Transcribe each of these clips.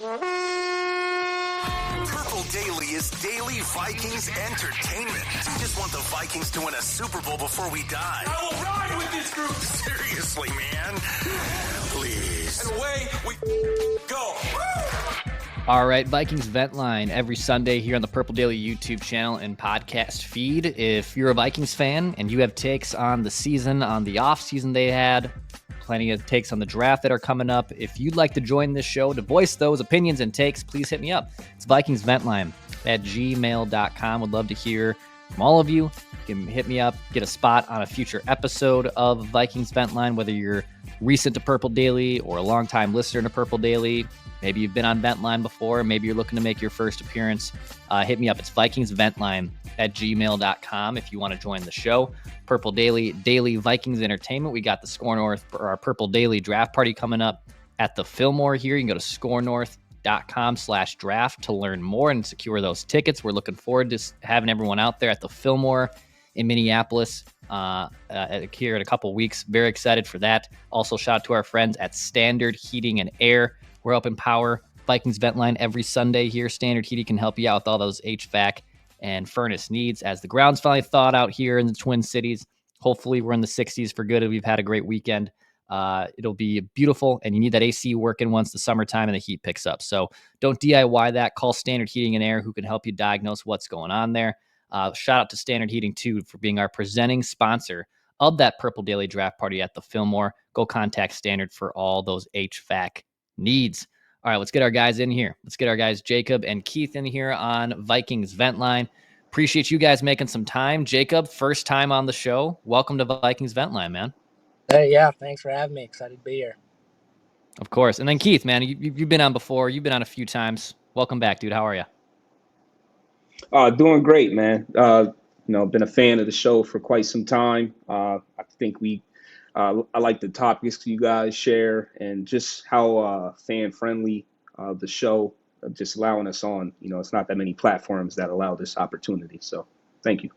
Purple Daily is daily Vikings entertainment. We just want the Vikings to win a Super Bowl before we die. I will ride with this group. Seriously, man. Please. And away we go. All right, Vikings Vent Line every Sunday here on the Purple Daily YouTube channel and podcast feed. If you're a Vikings fan and you have takes on the season, on the offseason they had, plenty of takes on the draft that are coming up. If you'd like to join this show to voice those opinions and takes, please hit me up. It's Vikings Vent Line at gmail.com. Would love to hear from all of you. You can hit me up, get a spot on a future episode of Vikings Vent Line, whether you're recent to Purple Daily or a longtime listener to Purple Daily. Maybe you've been on Vent Line before. Maybe you're looking to make your first appearance. Hit me up. It's Vikings Vent Line at gmail.com if you want to join the show. Purple Daily, Daily Vikings Entertainment. We got the Score North for our Purple Daily draft party coming up at the Fillmore here. You can go to scorenorth.com/draft to learn more and secure those tickets. We're looking forward to having everyone out there at the Fillmore in Minneapolis here in a couple weeks. Very excited for that. Also, shout out to our friends at Standard Heating and Air. We're helping power Vikings Vent Line every Sunday here. Standard Heating can help you out with all those HVAC and furnace needs as the ground's finally thawed out here in the Twin Cities. Hopefully we're in the 60s for good and we've had a great weekend. It'll be beautiful, and you need that AC working once the summertime and the heat picks up. So don't DIY that. Call Standard Heating and Air, who can help you diagnose what's going on there. Shout out to Standard Heating, too, for being our presenting sponsor of that Purple Daily Draft Party at the Fillmore. Go contact Standard for all those HVAC needs. All right, let's get our guys in here. Let's get our guys Jacob and Keith in here on Vikings Vent Line. Appreciate you guys making some time. Jacob, first time on the show. Welcome to Vikings Vent Line, man. Hey, yeah, thanks for having me. Excited to be here. Of course. And then Keith, man, you've been on before. You've been on a few times. Welcome back, dude. How are you? Doing great, man. Been a fan of the show for quite some time. I think I like the topics you guys share and just how fan friendly the show, just allowing us on. It's not that many platforms that allow this opportunity. So thank you.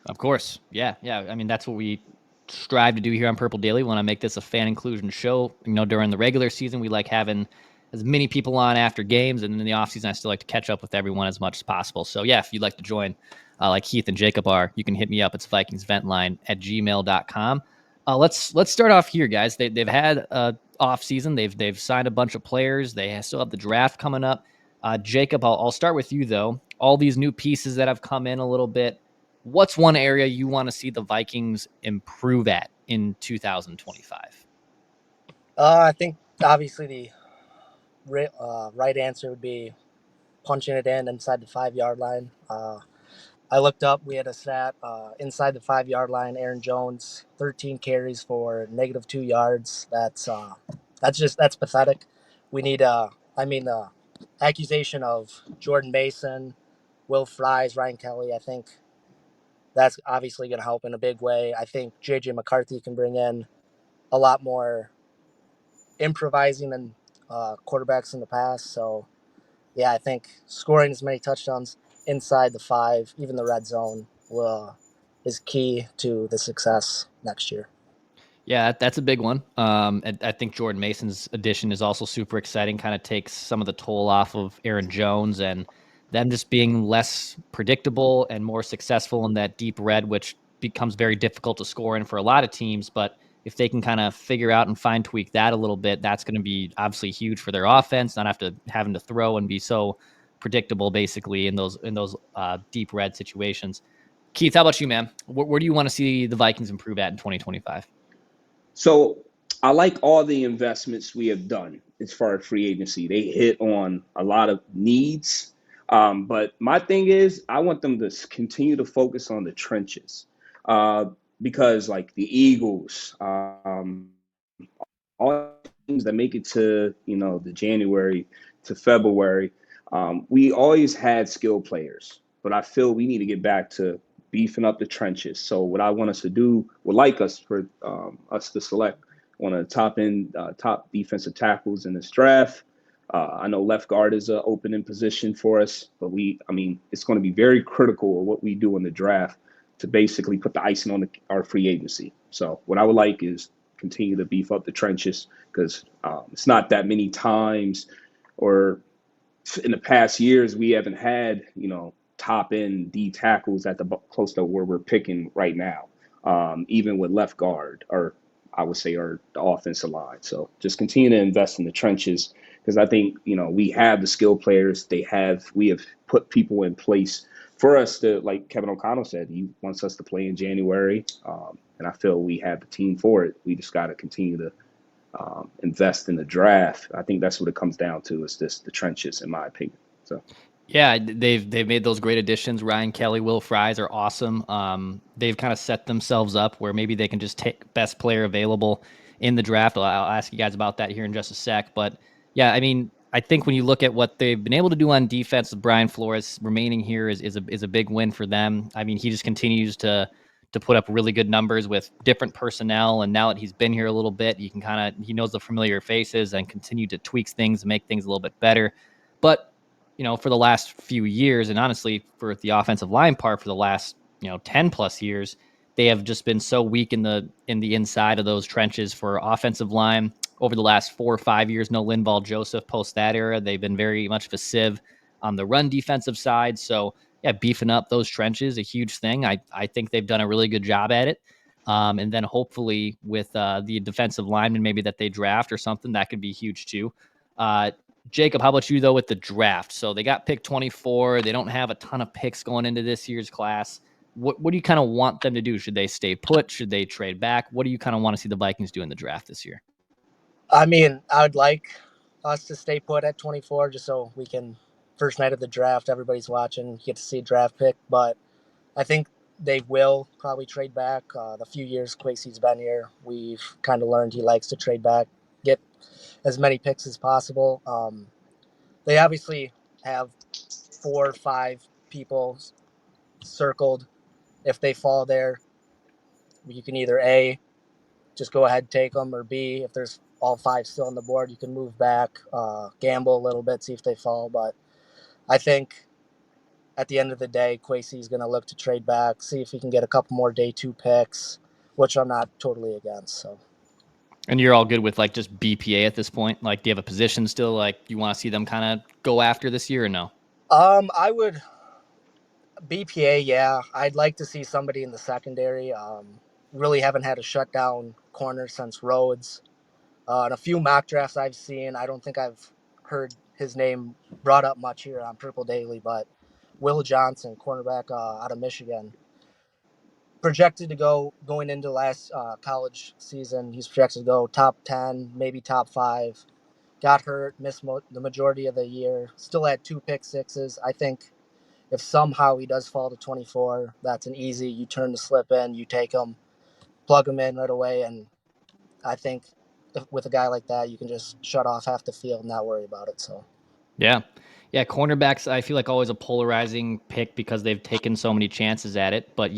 Of course. Yeah. I mean, that's what we strive to do here on Purple Daily. We want to make this a fan inclusion show. During the regular season, we like having as many people on after games, and in the offseason, I still like to catch up with everyone as much as possible. So yeah, if you'd like to join, like Keith and Jacob are, you can hit me up. It's VikingsVentLine at gmail.com. Let's start off here, guys. They've had off season. They've signed a bunch of players. They still have the draft coming up. Jacob, I'll start with you though. All these new pieces that have come in a little bit. What's one area you want to see the Vikings improve at in 2025? I think obviously the right answer would be punching it in inside the 5-yard line. I looked up, we had a stat inside the 5-yard line, Aaron Jones, 13 carries for -2 yards. That's pathetic. We need, the accusation of Jordan Mason, Will Fries, Ryan Kelly, I think that's obviously going to help in a big way. I think J.J. McCarthy can bring in a lot more improvising than quarterbacks in the past. So, yeah, I think scoring as many touchdowns inside the 5, even the red zone, is key to the success next year. Yeah, that's a big one. I think Jordan Mason's addition is also super exciting, kind of takes some of the toll off of Aaron Jones and them just being less predictable and more successful in that deep red, which becomes very difficult to score in for a lot of teams. But if they can kind of figure out and fine tweak that a little bit, that's going to be obviously huge for their offense, not having to throw and be so predictable basically in those deep red situations. Keith, how about you, man? Where do you want to see the Vikings improve at in 2025? So I like all the investments we have done as far as free agency. They hit on a lot of needs. But my thing is, I want them to continue to focus on the trenches because, like the Eagles, all teams that make it to the January to February, we always had skilled players. But I feel we need to get back to beefing up the trenches. So what I want us to do, would like us for us to select one of the top defensive tackles in this draft. I know left guard is an opening position for us, but it's going to be very critical of what we do in the draft to basically put the icing on our free agency. So what I would like is continue to beef up the trenches because it's not that many times or in the past years, we haven't had, top end D tackles at the close to where we're picking right now, even with left guard, or I would say, or the offensive line. So just continue to invest in the trenches because I think, we have the skill players. We have put people in place for us to, like Kevin O'Connell said, he wants us to play in January. And I feel we have the team for it. We just got to continue to invest in the draft. I think that's what it comes down to is the trenches, in my opinion. So. Yeah, they've made those great additions. Ryan Kelly, Will Fries are awesome. They've kind of set themselves up where maybe they can just take best player available in the draft. I'll ask you guys about that here in just a sec. But yeah, I mean, I think when you look at what they've been able to do on defense with Brian Flores remaining here is a big win for them. I mean, he just continues to put up really good numbers with different personnel. And now that he's been here a little bit, he knows the familiar faces and continue to tweak things and make things a little bit better. But for the last few years, and honestly, for the offensive line part for the last, 10 plus years, they have just been so weak in the inside of those trenches for offensive line. Over the last 4 or 5 years, no Linval Joseph post that era. They've been very much of a sieve on the run defensive side. So yeah, beefing up those trenches, a huge thing. I think they've done a really good job at it. And then hopefully with the defensive lineman maybe that they draft or something, that could be huge too. Jacob, how about you, though, with the draft? So they got pick 24. They don't have a ton of picks going into this year's class. What do you kind of want them to do? Should they stay put? Should they trade back? What do you kind of want to see the Vikings do in the draft this year? I mean, I would like us to stay put at 24 just so we can, first night of the draft, everybody's watching, get to see a draft pick. But I think they will probably trade back. The few years Quasey's been here, we've kind of learned he likes to trade back, get as many picks as possible. They obviously have 4 or 5 people circled. If they fall there, you can either A, just go ahead and take them, or B, if there's all 5 still on the board, you can move back, gamble a little bit, see if they fall. But I think at the end of the day, Quasey's going to look to trade back, see if he can get a couple more day 2 picks, which I'm not totally against. So. And you're all good with like just BPA at this point? Like, do you have a position still like you want to see them kind of go after this year or no? I would BPA, yeah. I'd like to see somebody in the secondary. Really haven't had a shutdown corner since Rhodes. In a few mock drafts I've seen, I don't think I've heard his name brought up much here on Purple Daily, but Will Johnson, cornerback out of Michigan, projected to going into last college season. He's projected to go top 10, maybe top 5. Got hurt, missed the majority of the year. Still had 2 pick sixes. I think if somehow he does fall to 24, that's an easy. You turn the slip in, you take him, plug him in right away, and I think with a guy like that, you can just shut off half the field and not worry about it. So, yeah, cornerbacks I feel like always a polarizing pick because they've taken so many chances at it, but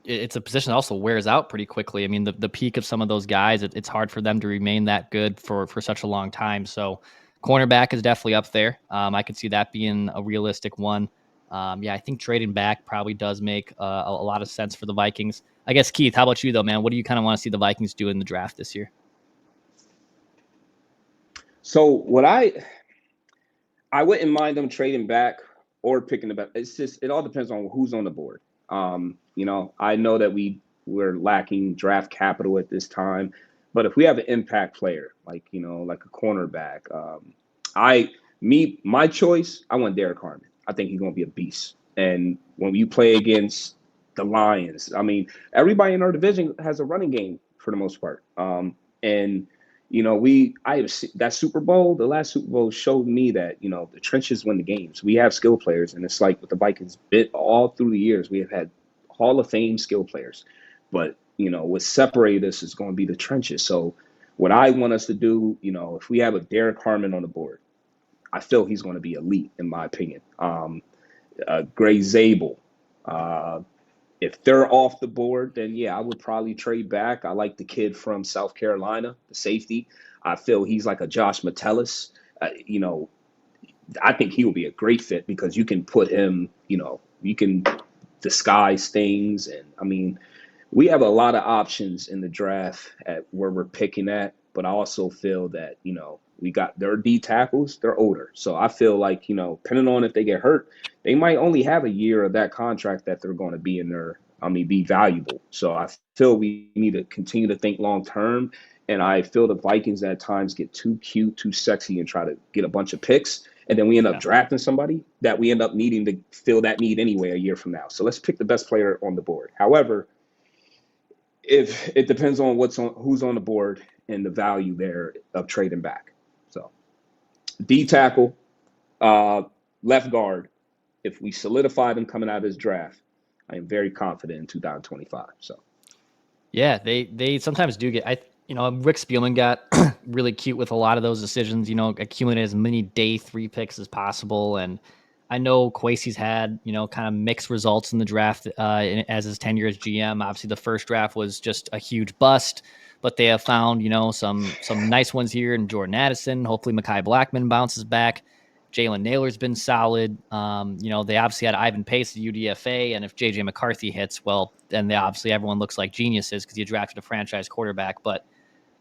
it's a position that also wears out pretty quickly. I mean, the peak of some of those guys, it's hard for them to remain that good for such a long time. So, cornerback is definitely up there. I could see that being a realistic one. I think trading back probably does make a lot of sense for the Vikings. I guess, Keith, how about you, though, man? What do you kind of want to see the Vikings do in the draft this year? So what I wouldn't mind them trading back or picking the back. It's just it all depends on who's on the board. I know that we're lacking draft capital at this time, but if we have an impact player like like a cornerback, my choice, I want Derek Harmon. I think he's going to be a beast. And when you play against the Lions, I mean, everybody in our division has a running game for the most part. And I have that Super Bowl, the last Super Bowl showed me that, the trenches win the games. We have skill players, and it's like with the Vikings all through the years, we have had Hall of Fame skill players. But, what separates us is going to be the trenches. So what I want us to do, if we have a Derek Harmon on the board, I feel he's going to be elite, in my opinion. Gray Zabel, if they're off the board, then yeah, I would probably trade back. I like the kid from South Carolina, the safety. I feel he's like a Josh Metellus. I think he will be a great fit because you can put him, you can disguise things. And I mean, we have a lot of options in the draft at where we're picking at, but I also feel that, We got their D tackles, they're older. So I feel like, depending on if they get hurt, they might only have a year of that contract that they're going to be be valuable. So I feel we need to continue to think long term. And I feel the Vikings at times get too cute, too sexy, and try to get a bunch of picks. And then we end up drafting somebody that we end up needing to fill that need anyway a year from now. So let's pick the best player on the board. However, if it depends on who's on the board and the value there of trading back. So D tackle, left guard. If we solidify them coming out of this draft, I am very confident in 2025. So yeah, they sometimes do get. Rick Spielman got really cute with a lot of those decisions. Accumulate as many day 3 picks as possible, and I know Kwesi's had kind of mixed results in the draft as his tenure as GM. Obviously, the first draft was just a huge bust, but they have found some nice ones here in Jordan Addison. Hopefully, Mekhi Blackmon bounces back. Jalen Naylor's been solid. They obviously had Ivan Pace at UDFA, and if JJ McCarthy hits, well, then everyone looks like geniuses because you drafted a franchise quarterback. But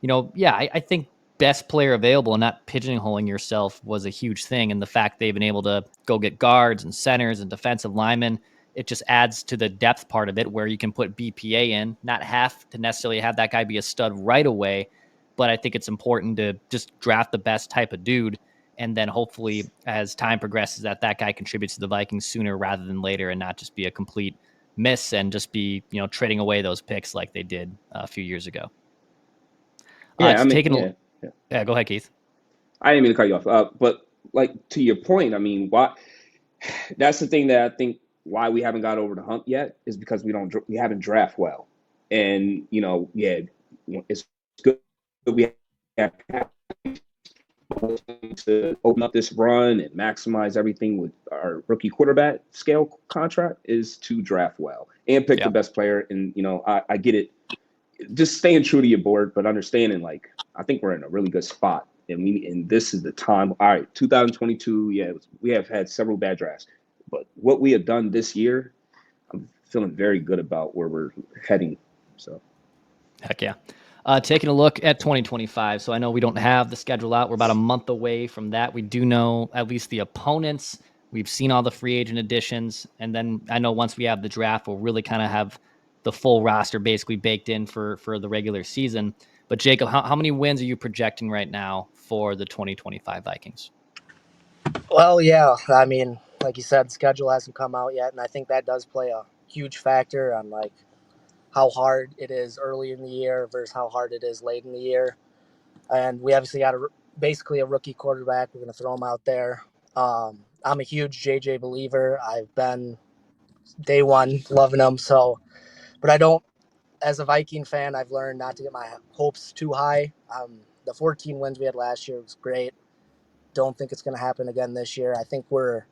I think best player available and not pigeonholing yourself was a huge thing. And the fact they've been able to go get guards and centers and defensive linemen, it just adds to the depth part of it where you can put BPA in, not have to necessarily have that guy be a stud right away. But I think it's important to just draft the best type of dude. And then hopefully as time progresses that guy contributes to the Vikings sooner rather than later and not just be a complete miss and just be, trading away those picks like they did a few years ago. Yeah, Go ahead, Keith. I didn't mean to cut you off. But like to your point, why? That's the thing that I think why we haven't got over the hump yet is because we haven't draft well, and it's good we have to open up this run and maximize everything with our rookie quarterback scale contract is to draft well and pick the best player. And I get it. Just staying true to your board, but understanding I think we're in a really good spot, and this is the time. All right, 2022. Yeah, we have had several bad drafts, but what we have done this year, I'm feeling very good about where we're heading. So, heck yeah. Taking a look at 2025. So I know we don't have the schedule out. We're about a month away from that. We do know at least the opponents. We've seen all the free agent additions, and then I know once we have the draft, we'll really kind of have the full roster basically baked in for the regular season. But Jacob, how many wins are you projecting right now for the 2025 Vikings? Well, yeah, like you said, the schedule hasn't come out yet, and I think that does play a huge factor on how hard it is early in the year versus how hard it is late in the year. And we obviously got basically a rookie quarterback. We're going to throw him out there. I'm a huge JJ believer. I've been day one loving him. But I don't, as a Viking fan, I've learned not to get my hopes too high. The 14 wins we had last year was great. Don't think it's going to happen again this year. I think I'm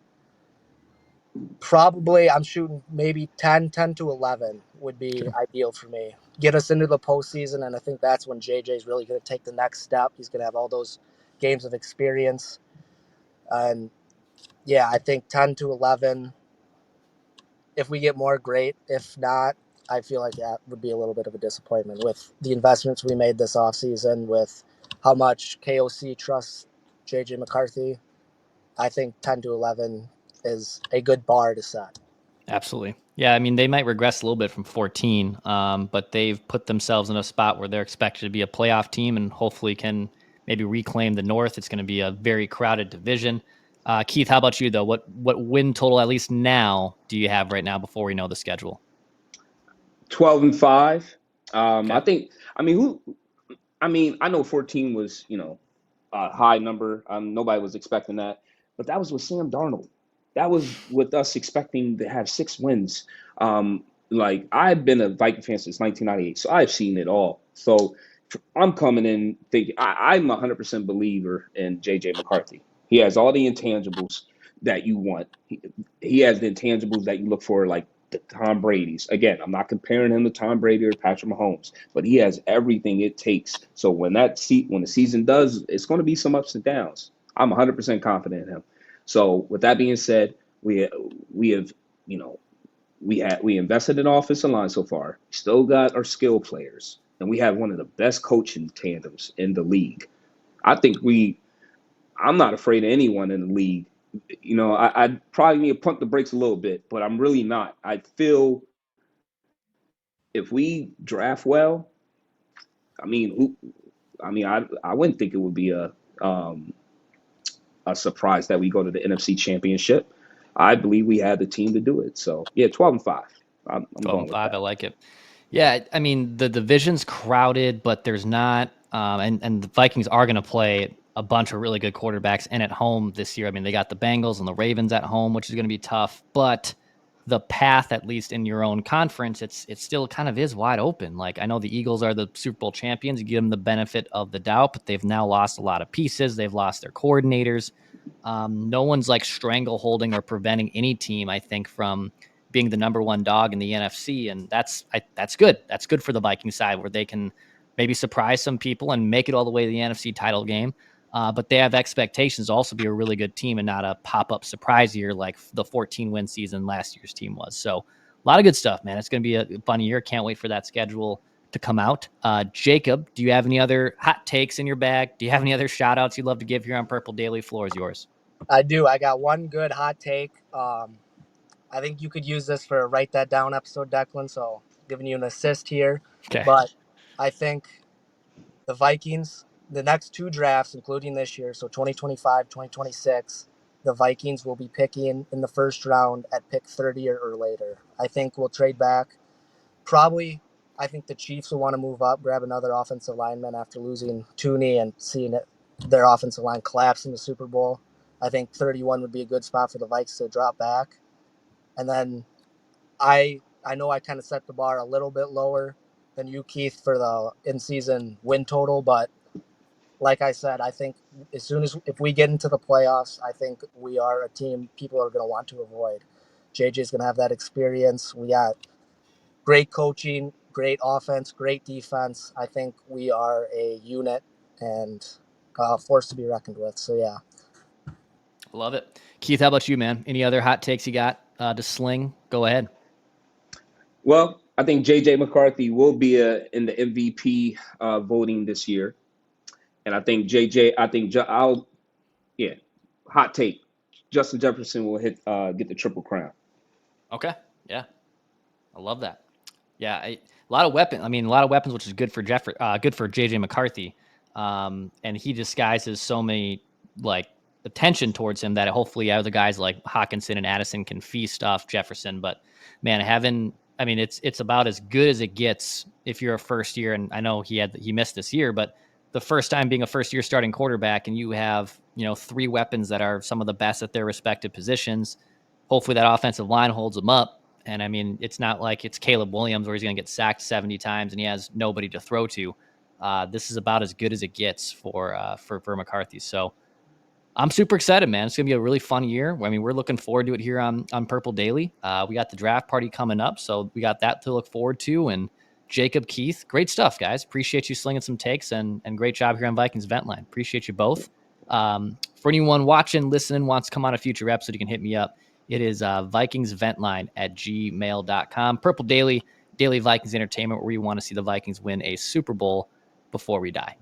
shooting maybe 10 to 11 would be ideal for me. Get us into the postseason, and I think that's when JJ's really going to take the next step. He's going to have all those games of experience. And, I think 10 to 11. If we get more, great. If not, I feel like that would be a little bit of a disappointment with the investments we made this offseason, with how much KOC trusts JJ McCarthy. I think 10 to 11 is a good bar to set. Absolutely. Yeah, they might regress a little bit from 14, but they've put themselves in a spot where they're expected to be a playoff team and hopefully can maybe reclaim the North. It's going to be a very crowded division. Keith, how about you, though? What win total, at least now, do you have right now before we know the schedule? 12-5. Okay. I know 14 was, a high number. Nobody was expecting that, but that was with Sam Darnold. That was with us expecting to have 6 wins. I've been a Viking fan since 1998, so I've seen it all. So I'm coming in thinking I'm a 100% believer in JJ McCarthy. He has all the intangibles that you want. He has the intangibles that you look for, like the Tom Brady's. Again, I'm not comparing him to Tom Brady or Patrick Mahomes, but he has everything it takes. So when the season does, it's going to be some ups and downs. I'm 100% confident in him. So with that being said, we invested in offensive line so far. Still got our skill players, and we have one of the best coaching tandems in the league. I think we I'm not afraid of anyone in the league. You know, I probably need to pump the brakes a little bit, but I'm really not. I feel if we draft well, I mean, I wouldn't think it would be um, a surprise that we go to the NFC Championship. I believe we have the team to do it. So yeah, 12-5. I'm 12 going and with 5. I that. like it. Yeah, I mean the division's crowded, but there's not. And the Vikings are going to play a bunch of really good quarterbacks and at home this year. I mean they got the Bengals and the Ravens at home, which is going to be tough. But the path, at least in your own conference, it still kind of is wide open. Like I know the Eagles are the Super Bowl champions. You give them the benefit of the doubt, but they've now lost a lot of pieces. They've lost their coordinators. No one's like strangleholding or preventing any team, I think, from being the number one dog in the NFC, and that's good. That's good for the Viking side where they can maybe surprise some people and make it all the way to the NFC title game. But they have expectations to also be a really good team and not a pop-up surprise year like the 14-win season last year's team was. So a lot of good stuff, man. It's going to be a fun year. Can't wait for that schedule to come out. Jacob, do you have any other hot takes in your bag? Do you have any other shout-outs you'd love to give here on Purple Daily? Floor is yours. I do. I got one good hot take. I think you could use this for a write that down episode, Declan. So giving you an assist here. Okay. But I think the Vikings, the next two drafts, including this year, so 2025, 2026, the Vikings will be picking in the first round at pick 30 or later. I think we'll trade back. Probably, I think the Chiefs will want to move up, grab another offensive lineman after losing Tooney and seeing their offensive line collapse in the Super Bowl. I think 31 would be a good spot for the Vikes to drop back. And then I know I kind of set the bar a little bit lower than you, Keith, for the in-season win total, but like I said, I think if we get into the playoffs, I think we are a team people are going to want to avoid. JJ's going to have that experience. We got great coaching, great offense, great defense. I think we are a unit and a force to be reckoned with. So yeah. Love it. Keith, how about you, man? Any other hot takes you got to sling? Go ahead. Well, I think JJ McCarthy will be in the MVP voting this year, and I think hot take. Justin Jefferson will get the triple crown. Okay. Yeah. I love that. Yeah. A lot of weapons, which is good for good for JJ McCarthy. And he disguises so many like attention towards him that hopefully other guys like Hawkinson and Addison can feast off Jefferson. But man, it's about as good as it gets if you're a first year. And I know he missed this year, but the first time being a first year starting quarterback and you have, three weapons that are some of the best at their respective positions. Hopefully that offensive line holds them up. And I mean, it's not like it's Caleb Williams where he's going to get sacked 70 times and he has nobody to throw to. This is about as good as it gets for McCarthy. So I'm super excited, man. It's going to be a really fun year. I mean, we're looking forward to it here on Purple Daily. We got the draft party coming up, so we got that to look forward to. And Jacob, Keith, great stuff, guys. Appreciate you slinging some takes and great job here on Vikings Vent Line. Appreciate you both. For anyone watching, listening, wants to come on a future episode, you can hit me up. It is VikingsVentLine@gmail.com. Purple Daily, Daily Vikings Entertainment, where we want to see the Vikings win a Super Bowl before we die.